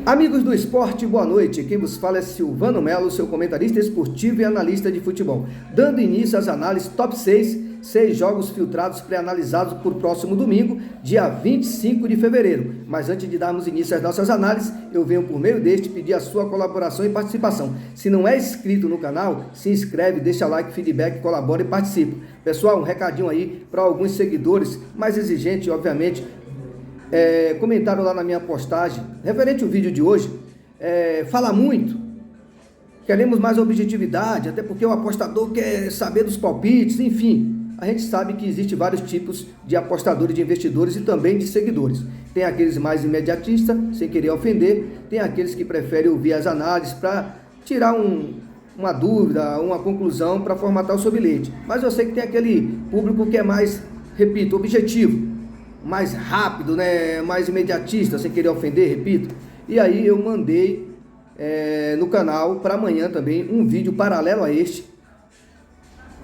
Amigos do esporte, boa noite. Quem vos fala é Silvano Melo, seu comentarista esportivo e analista de futebol. Dando início às análises top 6 jogos filtrados pré-analisados por próximo domingo, dia 25 de fevereiro. Mas antes de darmos início às nossas análises, eu venho por meio deste pedir a sua colaboração e participação. Se não é inscrito no canal, se inscreve, deixa like, feedback, colabora e participa. Pessoal, um recadinho aí para alguns seguidores mais exigentes, obviamente. Comentaram lá na minha postagem referente ao vídeo de hoje, fala muito, queremos mais objetividade, até porque o apostador quer saber dos palpites, enfim, a gente sabe que existe vários tipos de apostadores, de investidores e também de seguidores. Tem aqueles mais imediatistas, sem querer ofender, tem aqueles que preferem ouvir as análises para tirar uma dúvida, uma conclusão para formatar o seu bilhete, mas eu sei que tem aquele público que é mais, repito, objetivo, mais rápido, né, mais imediatista, sem querer ofender, repito. E aí eu mandei no canal para amanhã também um vídeo paralelo a este,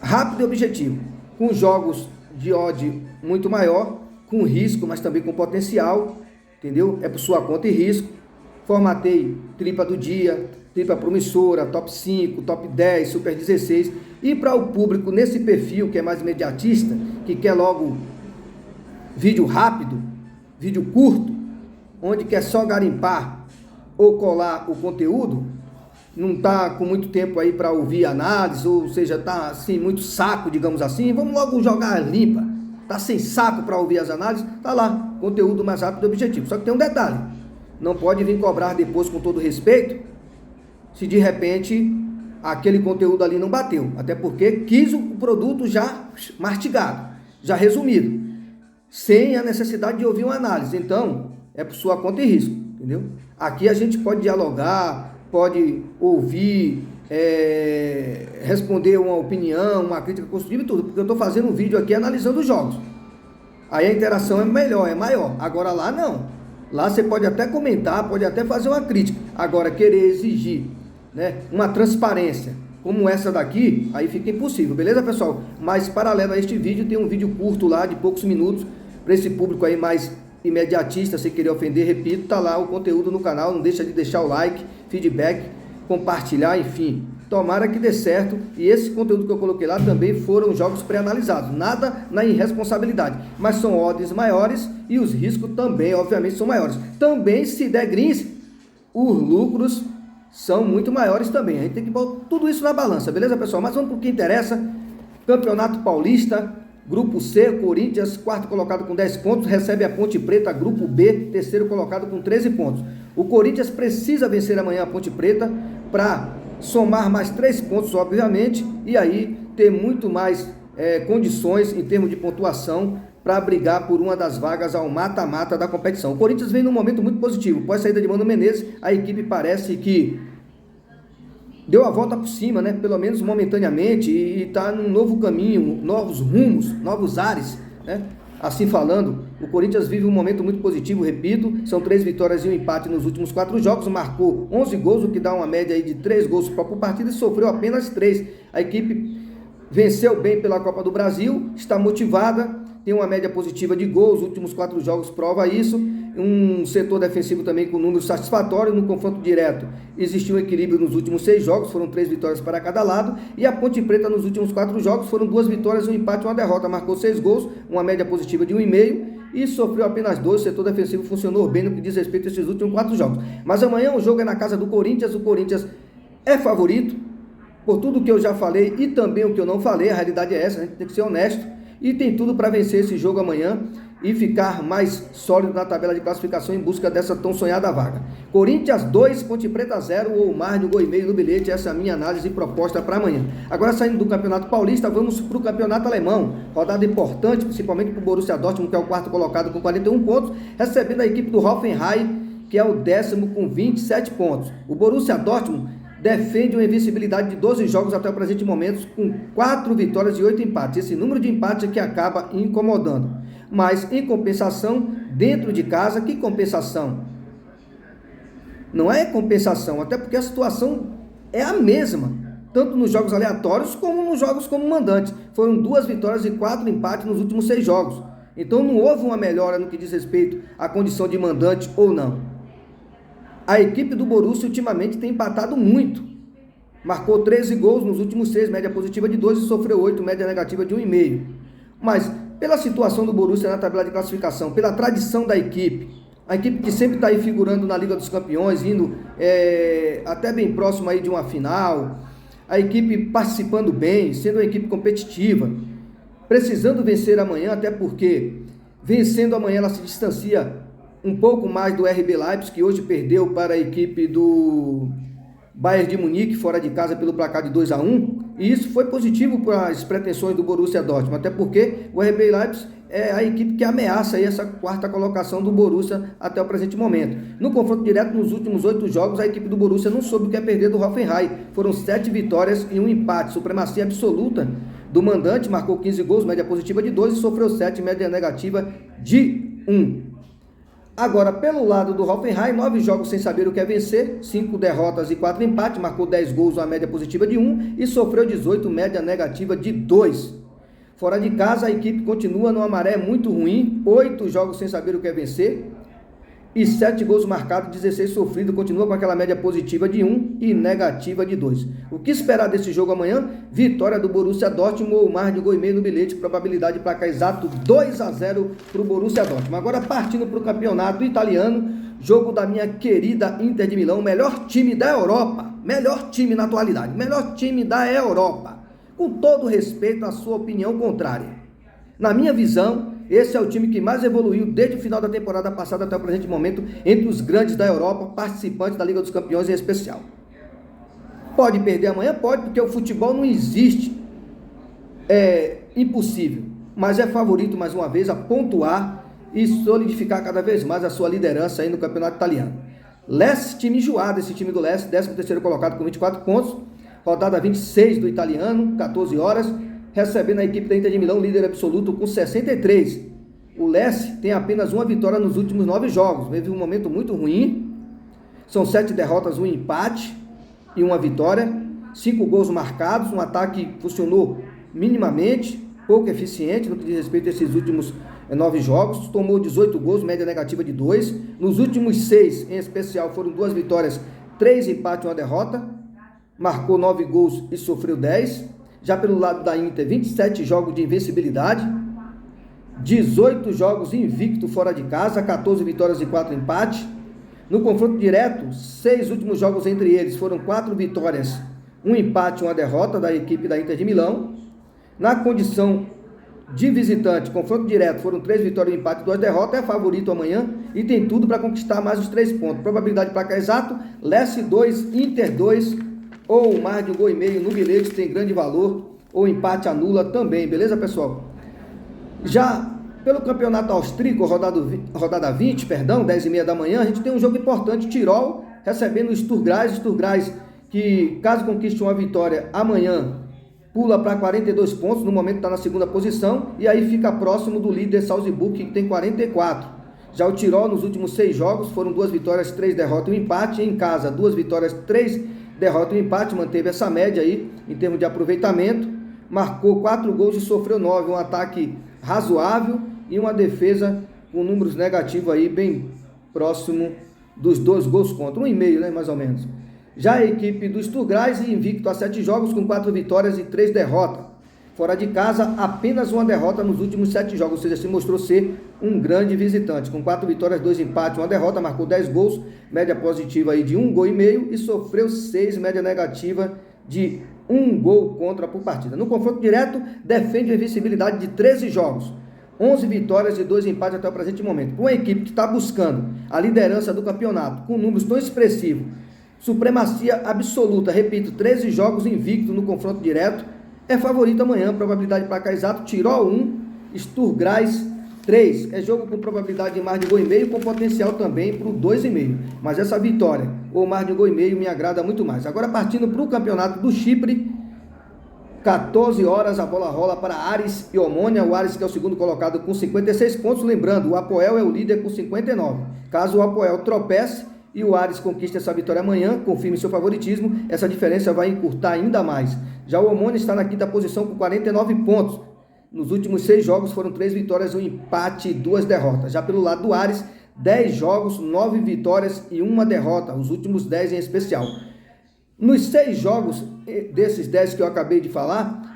rápido e objetivo, com jogos de odd muito maior, com risco, mas também com potencial, entendeu? É por sua conta e risco. Formatei tripla do dia, tripla promissora, top 5, top 10, super 16. E para o público nesse perfil que é mais imediatista, que quer logo vídeo rápido, vídeo curto, onde quer só garimpar ou colar o conteúdo, não está com muito tempo aí para ouvir análise, ou seja, está assim, muito saco, digamos assim, vamos logo jogar limpa, está sem saco para ouvir as análises, está lá, conteúdo mais rápido e objetivo. Só que tem um detalhe, não pode vir cobrar depois com todo respeito, se de repente aquele conteúdo ali não bateu, até porque quis o produto já mastigado, já resumido, sem a necessidade de ouvir uma análise. Então, é por sua conta e risco, entendeu? Aqui a gente pode dialogar, pode ouvir, responder uma opinião, uma crítica construtiva e tudo, porque eu estou fazendo um vídeo aqui analisando os jogos. Aí a interação é melhor, é maior. Agora lá não. Lá você pode até comentar, pode até fazer uma crítica. Agora querer exigir, né, uma transparência como essa daqui, aí fica impossível, beleza, pessoal? Mas paralelo a este vídeo, tem um vídeo curto lá de poucos minutos, para esse público aí mais imediatista, sem querer ofender, repito, tá lá o conteúdo no canal, não deixa de deixar o like, feedback, compartilhar, enfim, tomara que dê certo. E esse conteúdo que eu coloquei lá também foram jogos pré-analisados, nada na irresponsabilidade, mas são odds maiores e os riscos também, obviamente, são maiores. Também, se der greens, os lucros são muito maiores também. A gente tem que botar tudo isso na balança, beleza, pessoal? Mas vamos para o que interessa. Campeonato Paulista, Grupo C, Corinthians, quarto colocado com 10 pontos, recebe a Ponte Preta. Grupo B, terceiro colocado com 13 pontos. O Corinthians precisa vencer amanhã a Ponte Preta para somar mais 3 pontos, obviamente, e aí ter muito mais condições em termos de pontuação para brigar por uma das vagas ao mata-mata da competição. O Corinthians vem num momento muito positivo. Após a saída de Mano Menezes, a equipe parece que deu a volta por cima, né? Pelo menos momentaneamente, e está num novo caminho, novos rumos, novos ares, né? Assim falando, o Corinthians vive um momento muito positivo, repito, são 3 vitórias e um empate nos últimos 4 jogos, marcou 11 gols, o que dá uma média aí de 3 gols por partida, e sofreu apenas 3. A equipe venceu bem pela Copa do Brasil, está motivada, tem uma média positiva de gols, os últimos 4 jogos prova isso, um setor defensivo também com números satisfatórios. No confronto direto existiu um equilíbrio nos últimos 6 jogos, foram 3 vitórias para cada lado, e a Ponte Preta nos últimos 4 jogos foram 2 vitórias, um empate e uma derrota, marcou 6 gols, uma média positiva de 1,5 e sofreu apenas 2, o setor defensivo funcionou bem no que diz respeito a esses últimos 4 jogos. Mas amanhã o jogo é na casa do Corinthians, o Corinthians é favorito, por tudo que eu já falei e também o que eu não falei, a realidade é essa, a gente tem que ser honesto, e tem tudo para vencer esse jogo amanhã e ficar mais sólido na tabela de classificação em busca dessa tão sonhada vaga. Corinthians 2, Ponte Preta 0, ou mais de 1,5 gol no bilhete. Essa é a minha análise e proposta para amanhã. Agora, saindo do Campeonato Paulista, vamos para o Campeonato Alemão. Rodada importante, principalmente para o Borussia Dortmund, que é o quarto colocado com 41 pontos, recebendo a equipe do Hoffenheim, que é o 10º com 27 pontos. O Borussia Dortmund defende uma invencibilidade de 12 jogos até o presente momento, com 4 vitórias e 8 empates. Esse número de empates é que acaba incomodando. Mas, em compensação, dentro de casa, que compensação? Não é compensação, até porque a situação é a mesma, tanto nos jogos aleatórios como nos jogos como mandante. Foram 2 vitórias e 4 empates nos últimos 6 jogos. Então não houve uma melhora no que diz respeito à condição de mandante ou não. A equipe do Borussia ultimamente tem empatado muito. Marcou 13 gols nos últimos 6, média positiva de 2 e sofreu 8, média negativa de 1,5. Mas, pela situação do Borussia na tabela de classificação, pela tradição da equipe, a equipe que sempre está aí figurando na Liga dos Campeões, indo até bem próximo aí de uma final, a equipe participando bem, sendo uma equipe competitiva, precisando vencer amanhã, até porque vencendo amanhã ela se distancia um pouco mais do RB Leipzig, que hoje perdeu para a equipe do Bayern de Munique, fora de casa, pelo placar de 2-1, e isso foi positivo para as pretensões do Borussia Dortmund, até porque o RB Leipzig é a equipe que ameaça aí essa quarta colocação do Borussia até o presente momento. No confronto direto, nos últimos 8 jogos, a equipe do Borussia não soube o que é perder do Hoffenheim. Foram 7 vitórias e 1 empate, supremacia absoluta do mandante, marcou 15 gols, média positiva de 2 e sofreu 7, média negativa de 1. Agora, pelo lado do Hoffenheim, 9 jogos sem saber o que é vencer, 5 derrotas e 4 empates, marcou 10 gols, uma média positiva de 1 e sofreu 18, média negativa de 2. Fora de casa, a equipe continua numa maré muito ruim, 8 jogos sem saber o que é vencer e 7 gols marcados, 16 sofridos, continua com aquela média positiva de 1 e negativa de 2. O que esperar desse jogo amanhã? Vitória do Borussia Dortmund ou mais de 1,5 gols no bilhete, probabilidade de placar exato 2-0 para o Borussia Dortmund. Agora partindo para o campeonato italiano, jogo da minha querida Inter de Milão, melhor time da Europa, melhor time na atualidade, melhor time da Europa. Com todo respeito à sua opinião contrária. Na minha visão, esse é o time que mais evoluiu desde o final da temporada passada até o presente momento, entre os grandes da Europa, participantes da Liga dos Campeões em especial. Pode perder amanhã? Pode, porque o futebol não existe. É impossível. Mas é favorito, mais uma vez, a pontuar e solidificar cada vez mais a sua liderança aí no campeonato italiano. Lecce, time enjoado, esse time do Lecce, 13º colocado com 24 pontos. Rodada 26 do italiano, 14 horas, recebendo a equipe da Inter de Milão, líder absoluto, com 63. O Lecce tem apenas uma vitória nos últimos 9 jogos, vive um momento muito ruim, são 7 derrotas, 1 empate e 1 vitória, 5 gols marcados, um ataque que funcionou minimamente, pouco eficiente no que diz respeito a esses últimos 9 jogos, tomou 18 gols, média negativa de 2, nos últimos 6, em especial, foram 2 vitórias, 3 empates e 1 derrota, marcou 9 gols e sofreu 10. Já pelo lado da Inter, 27 jogos de invencibilidade, 18 jogos invicto fora de casa, 14 vitórias e 4 empates. No confronto direto, 6 últimos jogos entre eles foram 4 vitórias, 1 empate e 1 derrota da equipe da Inter de Milão. Na condição de visitante, confronto direto, foram 3 vitórias, 1 empate e 2 derrotas, é favorito amanhã e tem tudo para conquistar mais os 3 pontos. Probabilidade de placar exato, Lecce 2, Inter 2, ou mais de 1,5 gols no bilhete, tem grande valor, ou empate anula também, beleza, pessoal? Já pelo campeonato austríaco, rodada 20, 10h30 da manhã, a gente tem um jogo importante, Tirol recebendo o Sturm Graz, que caso conquiste uma vitória amanhã, pula para 42 pontos, no momento está na 2ª posição, e aí fica próximo do líder Salzburg, que tem 44. Já o Tirol, nos últimos 6 jogos, foram 2 vitórias, 3 derrotas e 1 empate, em casa, 2 vitórias, 3 derrota e empate, manteve essa média aí em termos de aproveitamento, marcou 4 gols e sofreu 9, um ataque razoável e uma defesa com números negativos aí bem próximo dos 2 gols contra, 1,5, né, mais ou menos. Já a equipe do Sturm Graz, invicto a 7 jogos com 4 vitórias e 3 derrotas. Fora de casa, apenas 1 derrota nos últimos 7 jogos, ou seja, se mostrou ser um grande visitante. Com 4 vitórias, 2 empates, 1 derrota, marcou 10 gols, média positiva aí de 1,5 gols e sofreu 6, média negativa de 1 gol contra por partida. No confronto direto, defende a invencibilidade de 13 jogos, 11 vitórias e 2 empates até o presente momento. Uma equipe que está buscando a liderança do campeonato, com números tão expressivos, supremacia absoluta, repito, 13 jogos invicto no confronto direto, é favorito amanhã, probabilidade de placar exato, Tirol 1, Sturm Graz 3. É jogo com probabilidade de mais de 1,5 gol, com potencial também para o 2,5. Mas essa vitória, ou mais de 1,5 gol, me agrada muito mais. Agora partindo para o campeonato do Chipre, 14 horas, a bola rola para Aris e Omônia. O Aris que é o 2º colocado com 56 pontos. Lembrando, o Apoel é o líder com 59. Caso o Apoel tropece e o Aris conquiste essa vitória amanhã, confirme seu favoritismo, essa diferença vai encurtar ainda mais. Já o Omônia está na 5ª posição com 49 pontos. Nos últimos 6 jogos foram 3 vitórias, 1 empate e 2 derrotas. Já pelo lado do Aris, 10 jogos, 9 vitórias e 1 derrota, os últimos 10 em especial. Nos 6 jogos, desses 10 que eu acabei de falar,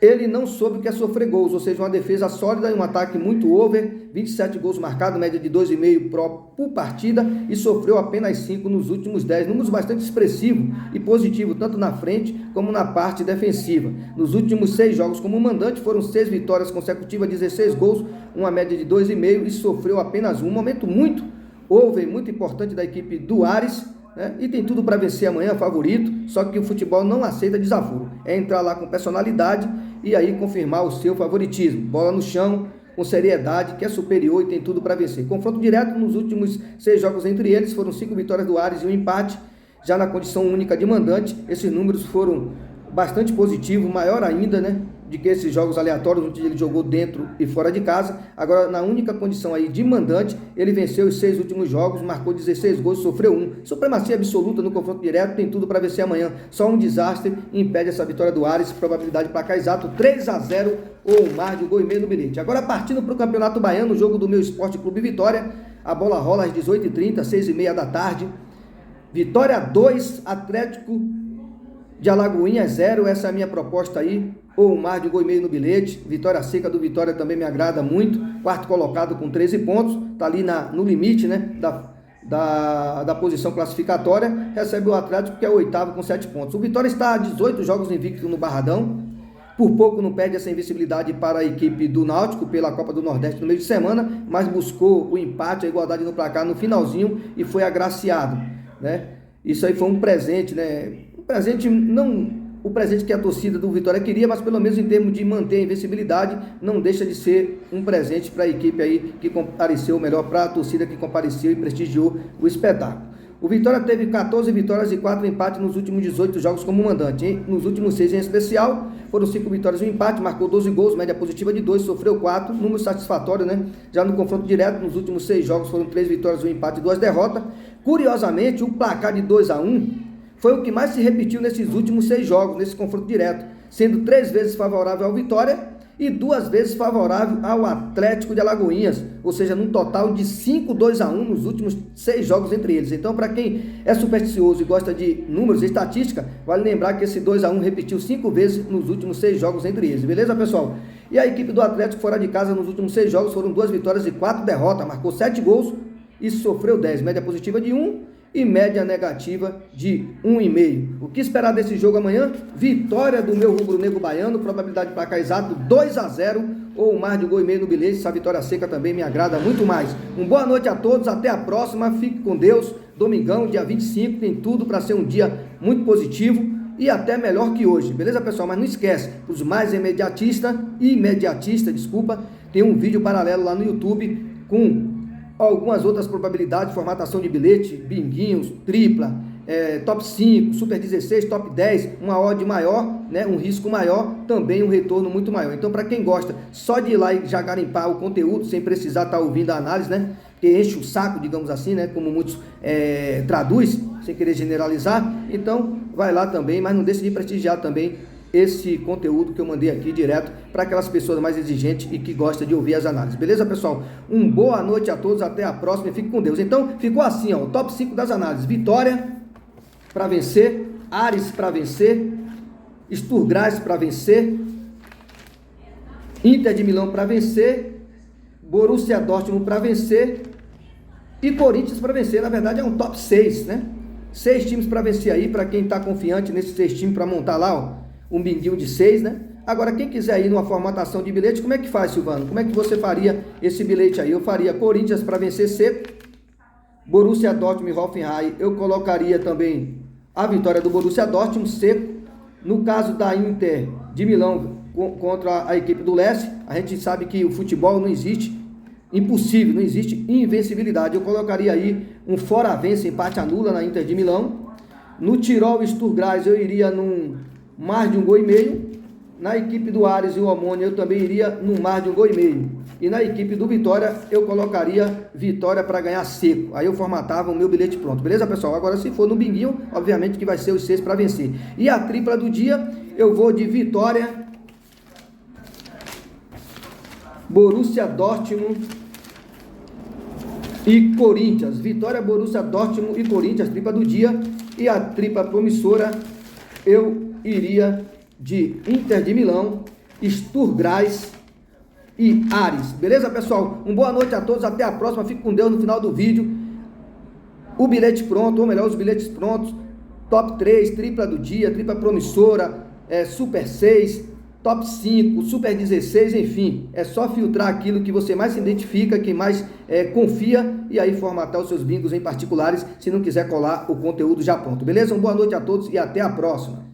ele não soube o que é sofrer gols, ou seja, uma defesa sólida e um ataque muito over, 27 gols marcados, média de 2,5 por partida, e sofreu apenas 5 nos últimos 10, números bastante expressivos e positivos, tanto na frente como na parte defensiva. Nos últimos 6 jogos como mandante, foram 6 vitórias consecutivas, 16 gols, uma média de 2,5, e sofreu apenas um momento muito over, muito importante da equipe do Ares, né? E tem tudo para vencer amanhã, favorito, só que o futebol não aceita desaforo, é entrar lá com personalidade e aí confirmar o seu favoritismo, bola no chão, com seriedade, que é superior e tem tudo para vencer. Confronto direto nos últimos 6 jogos entre eles, foram 5 vitórias do Ares e um empate, já na condição única de mandante, esses números foram bastante positivos, maior ainda, né, de que esses jogos aleatórios, onde ele jogou dentro e fora de casa. Agora, na única condição aí de mandante, ele venceu os 6 últimos jogos, marcou 16 gols, sofreu 1. Supremacia absoluta no confronto direto, tem tudo para vencer amanhã. Só um desastre impede essa vitória do Ares, probabilidade de placar exato 3-0 ou mais de 1,5 gols no bilhete. Agora, partindo para o Campeonato Baiano, o jogo do meu Esporte Clube Vitória, a bola rola às 18h30, 6h30 da tarde. Vitória 2, Atlético de Alagoinhas 0, essa é a minha proposta aí, ou mais de 1,5 gols no bilhete. Vitória seca do Vitória também me agrada muito, quarto colocado com 13 pontos, tá ali no limite, né, da posição classificatória, recebe o Atlético, que é o 8º com 7 pontos. O Vitória está a 18 jogos invicto no Barradão, por pouco não perde essa invencibilidade para a equipe do Náutico pela Copa do Nordeste no meio de semana, mas buscou o empate, a igualdade no placar no finalzinho e foi agraciado, né? Isso aí foi um presente, né? Um presente, não o presente que a torcida do Vitória queria, mas pelo menos em termos de manter a invencibilidade, não deixa de ser um presente para a equipe aí que compareceu, melhor, para a torcida que compareceu e prestigiou o espetáculo. O Vitória teve 14 vitórias e 4 empates nos últimos 18 jogos como mandante, hein? Nos últimos 6 em especial, foram 5 vitórias e um empate, marcou 12 gols, média positiva de 2, sofreu 4, número satisfatório, né? Já no confronto direto, nos últimos 6 jogos foram 3 vitórias, um empate e 2 derrotas. Curiosamente, o placar de 2-1 foi o que mais se repetiu nesses últimos 6 jogos, nesse confronto direto, sendo 3 vezes favorável ao Vitória e 2 vezes favorável ao Atlético de Alagoinhas, ou seja, num total de 5-2-1 nos últimos 6 jogos entre eles. Então, para quem é supersticioso e gosta de números e estatística, vale lembrar que esse 2-1 repetiu 5 vezes nos últimos 6 jogos entre eles, beleza, pessoal? E a equipe do Atlético fora de casa nos últimos 6 jogos foram 2 vitórias e 4 derrotas, marcou 7 gols e sofreu 10, média positiva de 1 e média negativa de 1,5. O que esperar desse jogo amanhã? Vitória do meu rubro-negro baiano, probabilidade de placar exato 2-0 ou mais de 1,5 gols no bilhete. Essa vitória seca também me agrada muito mais. Boa noite a todos, até a próxima, fique com Deus. Domingão, dia 25, tem tudo para ser um dia muito positivo e até melhor que hoje, beleza, pessoal? Mas não esquece, os mais imediatistas, tem um vídeo paralelo lá no YouTube com algumas outras probabilidades, formatação de bilhete, binguinhos, tripla, top 5, super 16, top 10, uma odd maior, né, um risco maior, também um retorno muito maior. Então, para quem gosta só de ir lá e já garimpar o conteúdo, sem precisar estar ouvindo a análise, né, que enche o saco, digamos assim, né, como muitos traduz, sem querer generalizar, então vai lá também, mas não deixe de prestigiar também esse conteúdo que eu mandei aqui direto para aquelas pessoas mais exigentes e que gostam de ouvir as análises. Beleza, pessoal? Boa noite a todos, até a próxima e fique com Deus. Então, ficou assim, ó, o top 5 das análises. Vitória para vencer, Ares para vencer, Sturgrais para vencer, Inter de Milão para vencer, Borussia Dortmund para vencer e Corinthians para vencer. Na verdade, é um top 6, né? 6 times para vencer aí, para quem está confiante nesses 6 times para montar lá, ó, um binguinho de 6, né? Agora, quem quiser ir numa formatação de bilhete, como é que faz, Silvano? Como é que você faria esse bilhete aí? Eu faria Corinthians para vencer seco, Borussia Dortmund e Hoffenheim, eu colocaria também a vitória do Borussia Dortmund seco. No caso da Inter de Milão contra a equipe do Leste, a gente sabe que o futebol não existe impossível, não existe invencibilidade. Eu colocaria aí um fora-vence, empate anula na Inter de Milão. No Tirol e Sturgrais eu iria num mais de 1,5 gols. Na equipe do Ares e o Omônia eu também iria no mais de 1,5 gols. E na equipe do Vitória eu colocaria vitória para ganhar seco. Aí eu formatava o meu bilhete pronto. Beleza, pessoal? Agora, se for no binguinho, obviamente que vai ser os 6 para vencer. E a tripla do dia eu vou de Vitória, Borussia Dortmund e Corinthians. Vitória, Borussia Dortmund e Corinthians, tripla do dia. E a tripla promissora, eu iria de Inter de Milão, Sturm Graz e Ares. Beleza, pessoal? Uma boa noite a todos, até a próxima. Fique com Deus. No final do vídeo, o bilhete pronto, ou melhor, os bilhetes prontos. Top 3, tripla do dia, tripla promissora, Super 6, Top 5, Super 16, enfim. É só filtrar aquilo que você mais se identifica, que mais confia, e aí formatar os seus bingos em particulares, se não quiser colar o conteúdo já pronto. Beleza? Uma boa noite a todos e até a próxima.